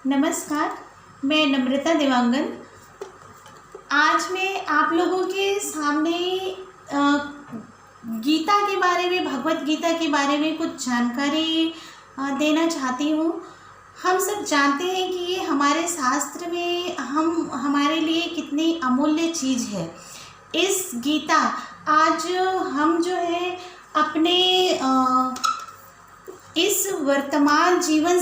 नमस्कार, मैं नम्रता देवांगन। आज मैं आप लोगों के सामने गीता के बारे में, भगवत गीता के बारे में कुछ जानकारी देना चाहती हूँ। हम सब जानते हैं कि ये हमारे शास्त्र में हमारे लिए कितनी अमूल्य चीज़ है। इस गीता आज हम जो है अपने इस वर्तमान जीवन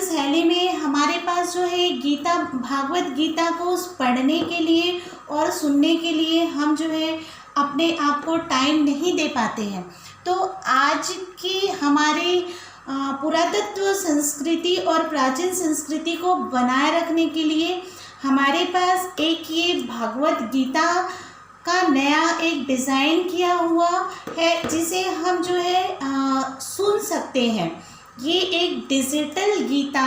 शैली में हमारे पास जो है गीता, भागवत गीता को पढ़ने के लिए और सुनने के लिए हम जो है अपने आप को टाइम नहीं दे पाते हैं। तो आज की हमारी पुरातत्व संस्कृति और प्राचीन संस्कृति को बनाए रखने के लिए हमारे पास एक ये भागवत गीता का नया एक डिज़ाइन किया हुआ है, जिसे हम जो है सुन सकते हैं। ये एक डिजिटल गीता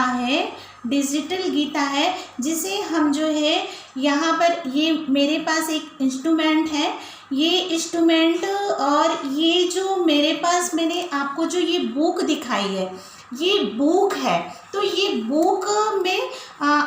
है जिसे हम जो है यहाँ पर, ये मेरे पास एक इंस्ट्रूमेंट है, ये इंस्ट्रूमेंट और ये जो मेरे पास मैंने आपको जो ये बुक दिखाई है, ये बुक है। तो ये बुक में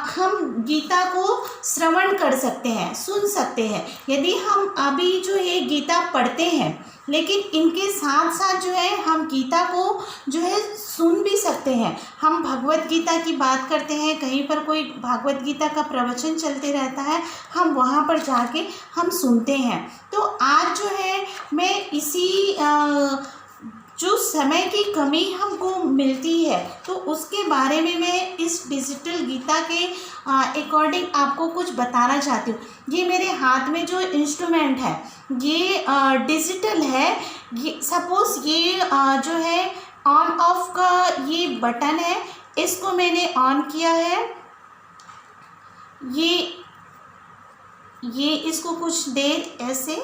हम गीता को श्रवण कर सकते हैं, सुन सकते हैं। यदि हम अभी जो है गीता पढ़ते हैं, लेकिन इनके साथ साथ जो है हम गीता को जो है सुन भी सकते हैं। हम भगवत गीता की बात करते हैं, कहीं पर कोई भागवत गीता का प्रवचन चलते रहता है, हम वहाँ पर जाके हम सुनते हैं। तो आज जो है मैं इसी जो समय की कमी हमको मिलती है, तो उसके बारे में मैं इस डिजिटल गीता के अकॉर्डिंग आपको कुछ बताना चाहती हूँ। ये मेरे हाथ में जो इंस्ट्रूमेंट है ये डिजिटल है। ये सपोज़ ये जो है ऑन ऑफ का ये बटन है, इसको मैंने ऑन किया है। ये इसको कुछ देर ऐसे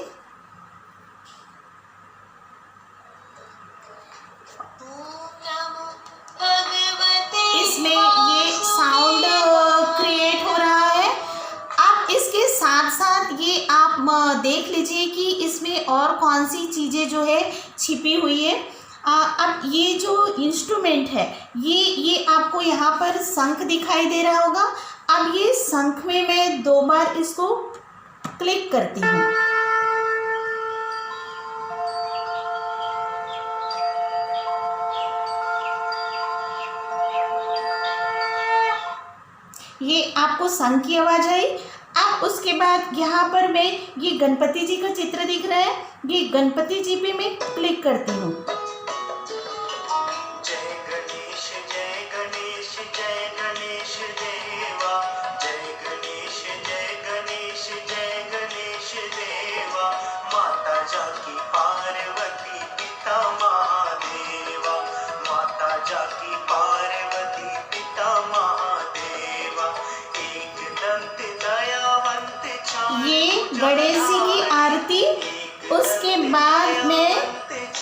इसमें ये साउंड क्रिएट हो रहा है। अब इसके साथ साथ ये आप देख लीजिए कि इसमें और कौन सी चीज़ें जो है छिपी हुई है। अब ये जो इंस्ट्रूमेंट है, ये आपको यहाँ पर शंख दिखाई दे रहा होगा। अब ये शंख में मैं 2 बार इसको क्लिक करती हूँ। ये आपको शंख की आवाज़ आई। अब उसके बाद यहाँ पर मैं ये गणपति जी का चित्र दिख रहा है, ये गणपति जी पे मैं क्लिक करती हूँ। जय गणेश जय गणेश जय गणेश देवा, जय गणेश जय गणेश जय गणेश देवा। माता जाकी पार्वती पिता महादेवा, माता जाकी पार्वती पिता महादेवा। एक दंत दयावंत ये गणेश जी की आरती, उसके बाद में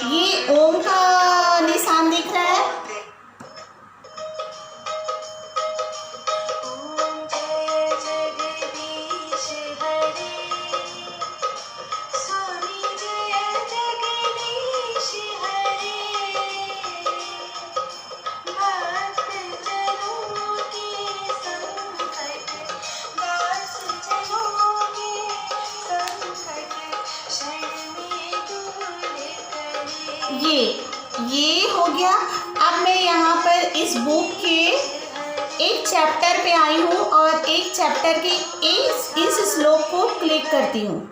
ये ओम का निशान दिख रहा है। ये हो गया। अब मैं यहाँ पर इस बुक के एक चैप्टर पे आई हूँ और एक चैप्टर के इस श्लोक को क्लिक करती हूँ।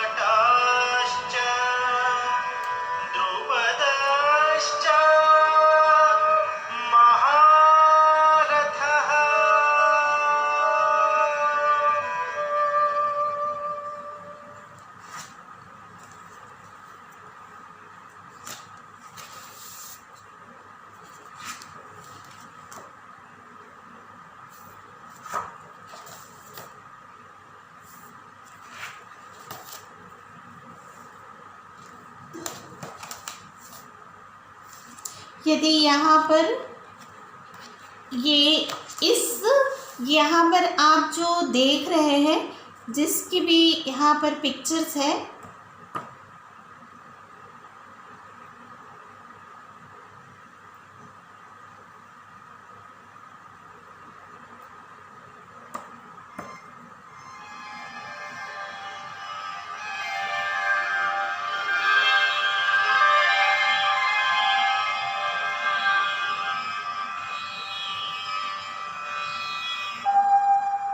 विराटश्च द्रुपदश्च यदि यहाँ पर ये इस यहाँ पर आप जो देख रहे हैं, जिसकी भी यहाँ पर पिक्चर्स है,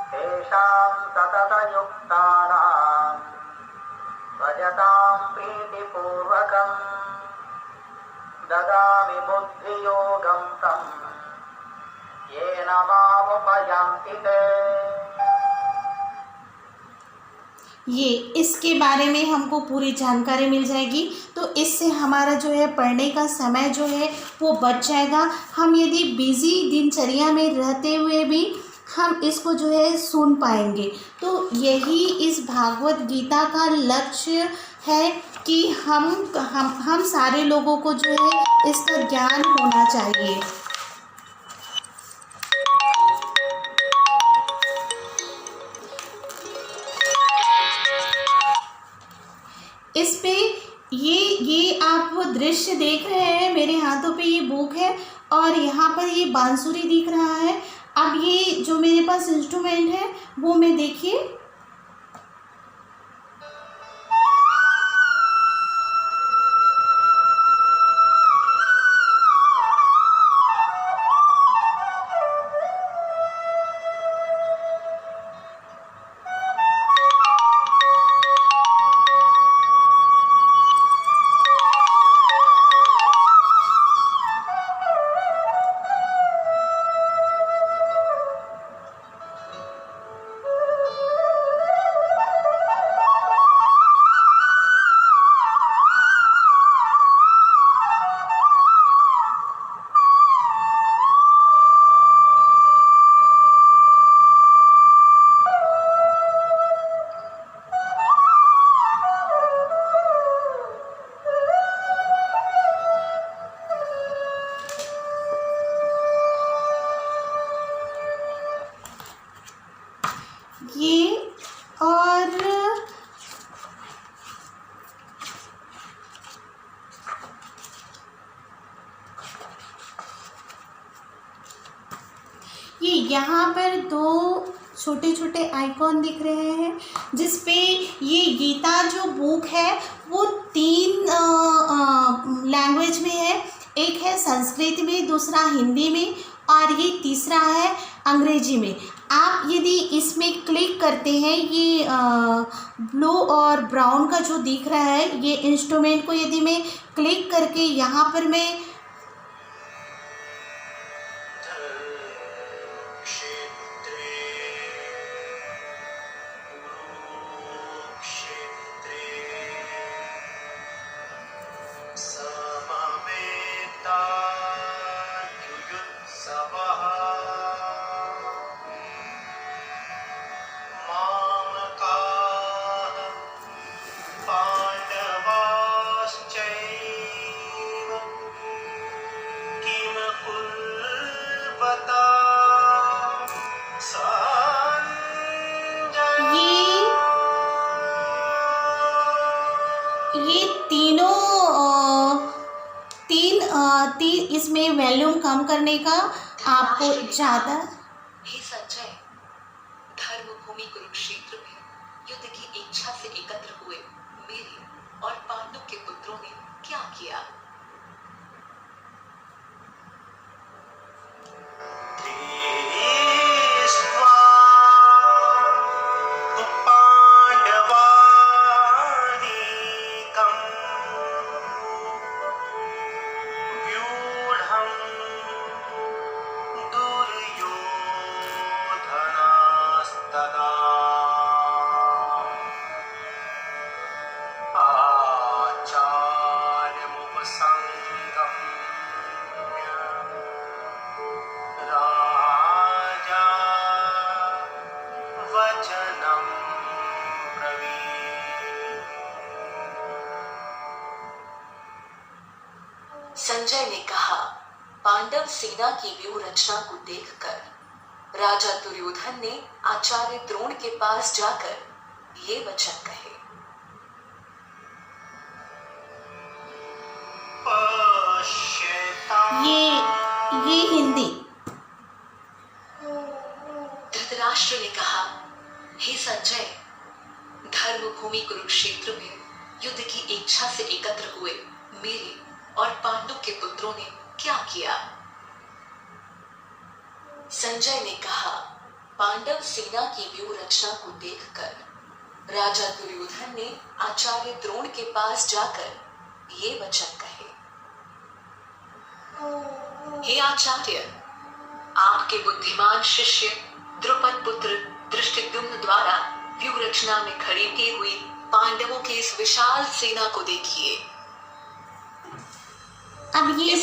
तेषां सततयुक्तानां भजतां प्रीतिपूर्वकं ददामि बुद्धियोगं तं येन मामुपयान्ति ते। ये इसके बारे में हमको पूरी जानकारी मिल जाएगी। तो इससे हमारा जो है पढ़ने का समय जो है वो बच जाएगा। हम यदि बिज़ी दिनचर्या में रहते हुए भी हम इसको जो है सुन पाएंगे। तो यही इस भागवत गीता का लक्ष्य है कि हम सारे लोगों को जो है इसका ज्ञान होना चाहिए। इस पे ये आप वो दृश्य देख रहे हैं, मेरे हाथों पे ये बुक है और यहाँ पर ये बांसुरी दिख रहा है। अब ये जो मेरे पास इंस्ट्रूमेंट है वो मैं देखिए, ये और ये यहाँ पर दो छोटे छोटे आइकॉन दिख रहे हैं, जिस पे ये गीता जो बुक है वो 3 लैंग्वेज में है। एक है संस्कृत में, दूसरा हिंदी में और ये तीसरा है अंग्रेजी में। आप यदि इसमें क्लिक करते हैं, ये ब्लू और ब्राउन का जो दिख रहा है, ये इंस्ट्रूमेंट को यदि मैं क्लिक करके यहाँ पर मैं ये तीन इसमें वॉल्यूम कम करने का आपको ज़्यादा। हे संजय, धर्मभूमि कुरुक्षेत्र में युद्ध की इच्छा से एकत्र हुए मेरे और पांडु के पुत्रों ने क्या किया? संजय ने कहा, पांडव सेना की व्यूह रचना को देखकर राजा दुर्योधन ने आचार्य द्रोण के पास जाकर ये वचन कहे। ये हिंदी। धृतराष्ट्र ने कहा, हे संजय, धर्मभूमि कुरुक्षेत्र में युद्ध की इच्छा से एकत्र हुए मेरे और पांडु के पुत्रों ने क्या किया? संजय ने कहा, पांडव सेना की व्यूह रचना को देखकर राजा दुर्योधन ने आचार्य द्रोण के पास जाकर ये वचन कहे। हे आचार्य, आपके बुद्धिमान शिष्य द्रुपद पुत्र धृष्टद्युम्न द्वारा व्यूह रचना में खड़ी की हुई पांडवों की इस विशाल सेना को देखिए। अब ये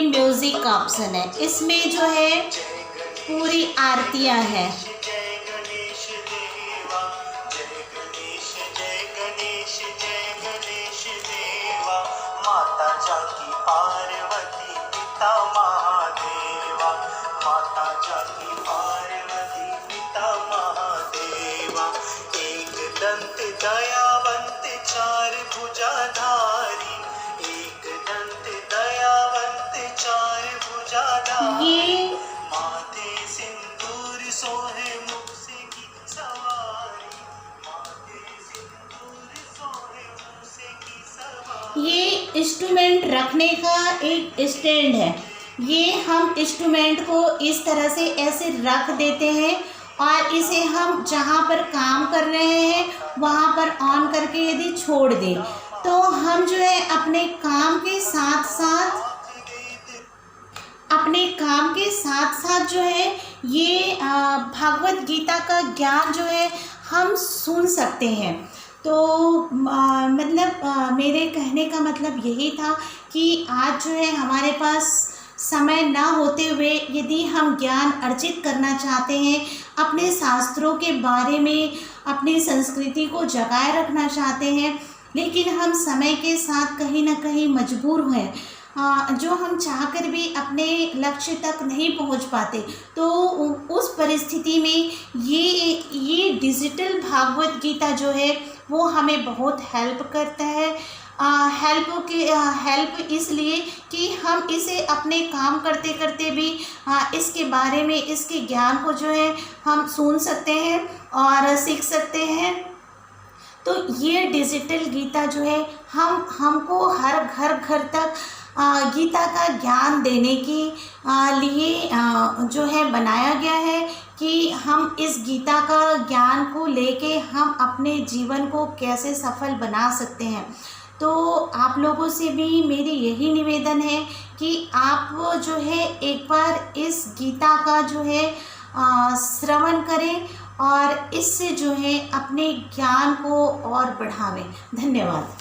म्यूजिक का ऑप्शन है। इसमें जो है पूरी आरतियां हैं। माता जाकी पार्वती पिता महादेवा, माता जाकी पार्वती पिता महादेवा। एक दंत दयावंत चार भुजाधारी, एक दंत दयावंत चार भुजाधारी। माथे सिंदूर सोहे मुख से की सवारी, माथे सिंदूर सोहे मुख से की सवारी। ये इंस्ट्रूमेंट रखने का एक स्टैंड है। ये हम इंस्ट्रूमेंट को इस तरह से ऐसे रख देते हैं और इसे हम जहाँ पर काम कर रहे हैं वहाँ पर ऑन करके यदि छोड़ दें तो हम जो है अपने काम के साथ साथ जो है ये भागवत गीता का ज्ञान जो है हम सुन सकते हैं। तो मेरे कहने का मतलब यही था कि आज जो है हमारे पास समय ना होते हुए यदि हम ज्ञान अर्जित करना चाहते हैं, अपने शास्त्रों के बारे में अपनी संस्कृति को जगाए रखना चाहते हैं, लेकिन हम समय के साथ कहीं ना कहीं मजबूर हैं, जो हम चाहकर भी अपने लक्ष्य तक नहीं पहुंच पाते, तो उस परिस्थिति में ये डिजिटल भागवत गीता जो है वो हमें बहुत हेल्प करता है। हेल्प इसलिए कि हम इसे अपने काम करते करते भी इसके बारे में, इसके ज्ञान को जो है हम सुन सकते हैं और सीख सकते हैं। तो ये डिजिटल गीता जो है हमको हर घर तक गीता का ज्ञान देने के लिए जो है बनाया गया है कि हम इस गीता का ज्ञान को लेके हम अपने जीवन को कैसे सफल बना सकते हैं। तो आप लोगों से भी मेरी यही निवेदन है कि आप जो है एक बार इस गीता का जो है श्रवण करें और इससे जो है अपने ज्ञान को और बढ़ावें। धन्यवाद।